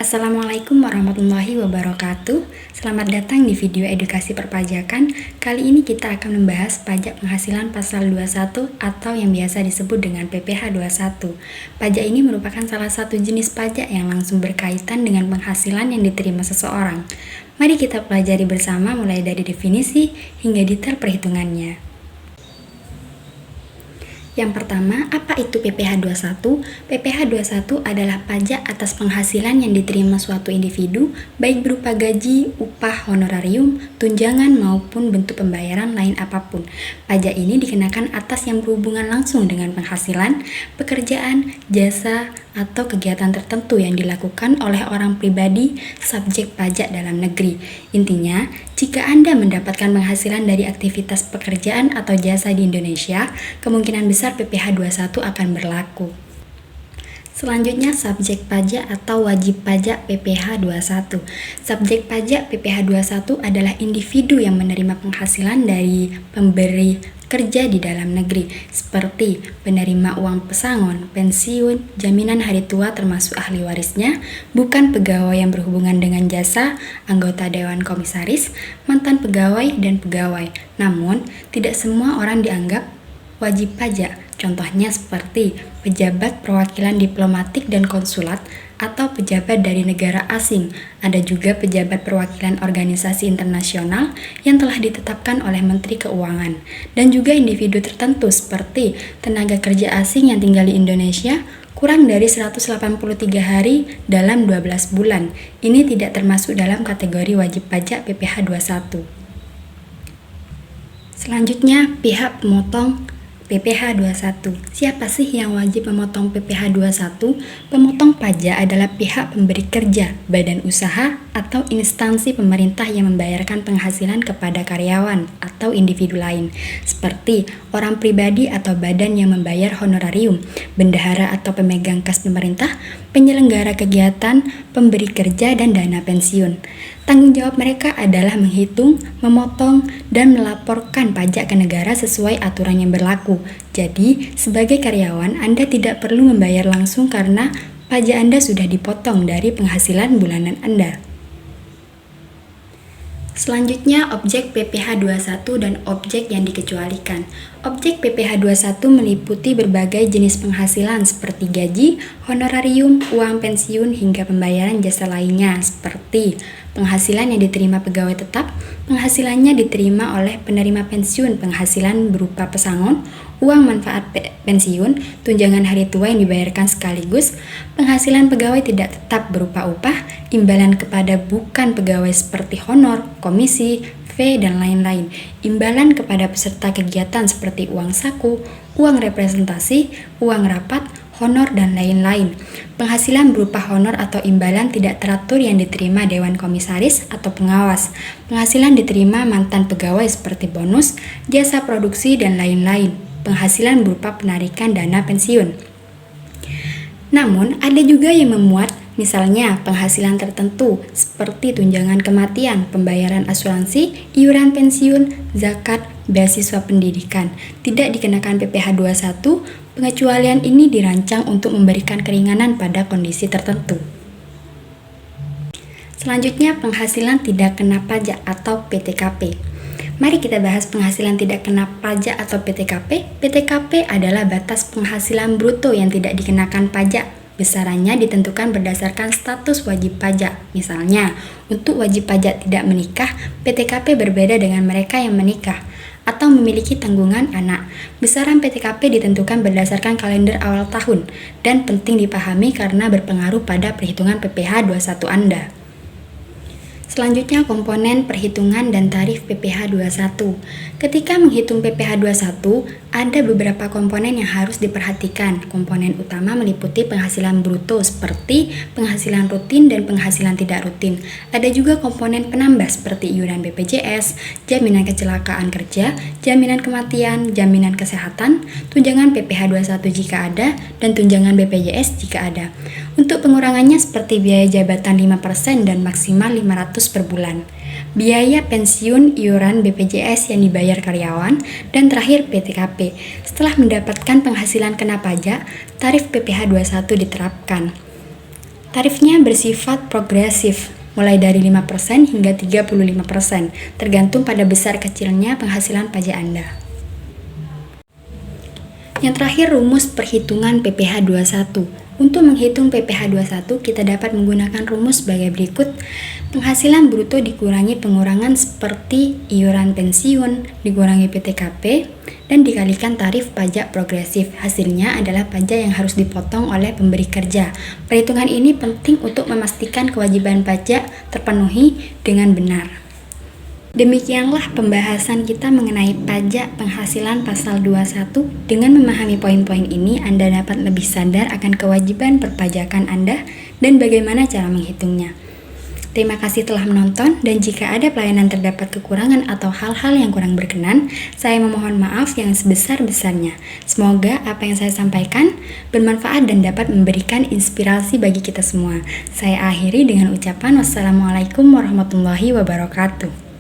Assalamualaikum warahmatullahi wabarakatuh. Selamat datang di video edukasi perpajakan. Kali ini kita akan membahas pajak penghasilan pasal 21 atau yang biasa disebut dengan PPh 21. Pajak ini merupakan salah satu jenis pajak yang langsung berkaitan dengan penghasilan yang diterima seseorang. Mari kita pelajari bersama mulai dari definisi hingga detail perhitungannya. Yang pertama, apa itu PPh 21? PPh 21 adalah pajak atas penghasilan yang diterima suatu individu, baik berupa gaji, upah, honorarium, tunjangan, maupun bentuk pembayaran lain apapun. Pajak ini dikenakan atas yang berhubungan langsung dengan penghasilan, pekerjaan, jasa, atau kegiatan tertentu yang dilakukan oleh orang pribadi subjek pajak dalam negeri. Intinya, jika Anda mendapatkan penghasilan dari aktivitas pekerjaan atau jasa di Indonesia, kemungkinan besar PPh 21 akan berlaku. Selanjutnya, subjek pajak atau wajib pajak PPh 21. Subjek pajak PPh 21 adalah individu yang menerima penghasilan dari pemberi kerja di dalam negeri, seperti penerima uang pesangon, pensiun, jaminan hari tua termasuk ahli warisnya, bukan pegawai yang berhubungan dengan jasa, anggota dewan komisaris, mantan pegawai, dan pegawai. Namun, tidak semua orang dianggap wajib pajak. Contohnya seperti pejabat perwakilan diplomatik dan konsulat atau pejabat dari negara asing. Ada juga pejabat perwakilan organisasi internasional yang telah ditetapkan oleh Menteri Keuangan. Dan juga individu tertentu seperti tenaga kerja asing yang tinggal di Indonesia kurang dari 183 hari dalam 12 bulan. Ini tidak termasuk dalam kategori wajib pajak PPh 21. Selanjutnya, pihak pemotong PPh 21. Siapa sih yang wajib memotong PPh 21? Pemotong pajak adalah pihak pemberi kerja, badan usaha, atau instansi pemerintah yang membayarkan penghasilan kepada karyawan atau individu lain, seperti orang pribadi atau badan yang membayar honorarium, bendahara atau pemegang kas pemerintah, penyelenggara kegiatan, pemberi kerja, dan dana pensiun. Tanggung jawab mereka adalah menghitung, memotong, dan melaporkan pajak ke negara sesuai aturan yang berlaku. Jadi, sebagai karyawan, Anda tidak perlu membayar langsung karena pajak Anda sudah dipotong dari penghasilan bulanan Anda. Selanjutnya, objek PPh 21 dan objek yang dikecualikan. Objek PPh 21 meliputi berbagai jenis penghasilan seperti gaji, honorarium, uang pensiun, hingga pembayaran jasa lainnya seperti penghasilan yang diterima pegawai tetap, penghasilannya diterima oleh penerima pensiun, penghasilan berupa pesangon, uang manfaat pensiun, tunjangan hari tua yang dibayarkan sekaligus, penghasilan pegawai tidak tetap berupa upah, imbalan kepada bukan pegawai seperti honor, komisi, fee, dan lain-lain, imbalan kepada peserta kegiatan seperti uang saku, uang representasi, uang rapat, honor, dan lain-lain. Penghasilan berupa honor atau imbalan tidak teratur yang diterima Dewan Komisaris atau pengawas. Penghasilan diterima mantan pegawai seperti bonus, jasa produksi, dan lain-lain. Penghasilan berupa penarikan dana pensiun. Namun, ada juga yang memuat misalnya penghasilan tertentu seperti tunjangan kematian, pembayaran asuransi, iuran pensiun, zakat, beasiswa pendidikan. Tidak dikenakan PPh 21, pengecualian ini dirancang untuk memberikan keringanan pada kondisi tertentu. Selanjutnya, penghasilan tidak kena pajak atau PTKP. Mari kita bahas penghasilan tidak kena pajak atau PTKP. PTKP adalah batas penghasilan bruto yang tidak dikenakan pajak. Besarannya ditentukan berdasarkan status wajib pajak. Misalnya, untuk wajib pajak tidak menikah, PTKP berbeda dengan mereka yang menikah atau memiliki tanggungan anak. Besaran PTKP ditentukan berdasarkan kalender awal tahun dan penting dipahami karena berpengaruh pada perhitungan PPh 21 Anda. Selanjutnya, komponen perhitungan dan tarif PPh 21. Ketika menghitung PPh 21, ada beberapa komponen yang harus diperhatikan. Komponen utama meliputi penghasilan bruto seperti penghasilan rutin dan penghasilan tidak rutin. Ada juga komponen penambah seperti iuran BPJS, jaminan kecelakaan kerja, jaminan kematian, jaminan kesehatan, tunjangan PPh 21 jika ada, dan tunjangan BPJS jika ada. Untuk pengurangannya seperti biaya jabatan 5% dan maksimal 500 per bulan. Biaya pensiun, iuran BPJS yang dibayar karyawan, dan terakhir PTKP. Setelah mendapatkan penghasilan kena pajak, tarif PPh 21 diterapkan. Tarifnya bersifat progresif, mulai dari 5% hingga 35%, tergantung pada besar kecilnya penghasilan pajak Anda. Yang terakhir, rumus perhitungan PPh 21. Untuk menghitung PPh 21, kita dapat menggunakan rumus sebagai berikut. Penghasilan bruto dikurangi pengurangan seperti iuran pensiun, dikurangi PTKP, dan dikalikan tarif pajak progresif. Hasilnya adalah pajak yang harus dipotong oleh pemberi kerja. Perhitungan ini penting untuk memastikan kewajiban pajak terpenuhi dengan benar. Demikianlah pembahasan kita mengenai pajak penghasilan pasal 21. Dengan memahami poin-poin ini, Anda dapat lebih sadar akan kewajiban perpajakan Anda dan bagaimana cara menghitungnya. Terima kasih telah menonton, dan jika ada pelayanan terdapat kekurangan atau hal-hal yang kurang berkenan, saya memohon maaf yang sebesar-besarnya. Semoga apa yang saya sampaikan bermanfaat dan dapat memberikan inspirasi bagi kita semua. Saya akhiri dengan ucapan wassalamualaikum warahmatullahi wabarakatuh.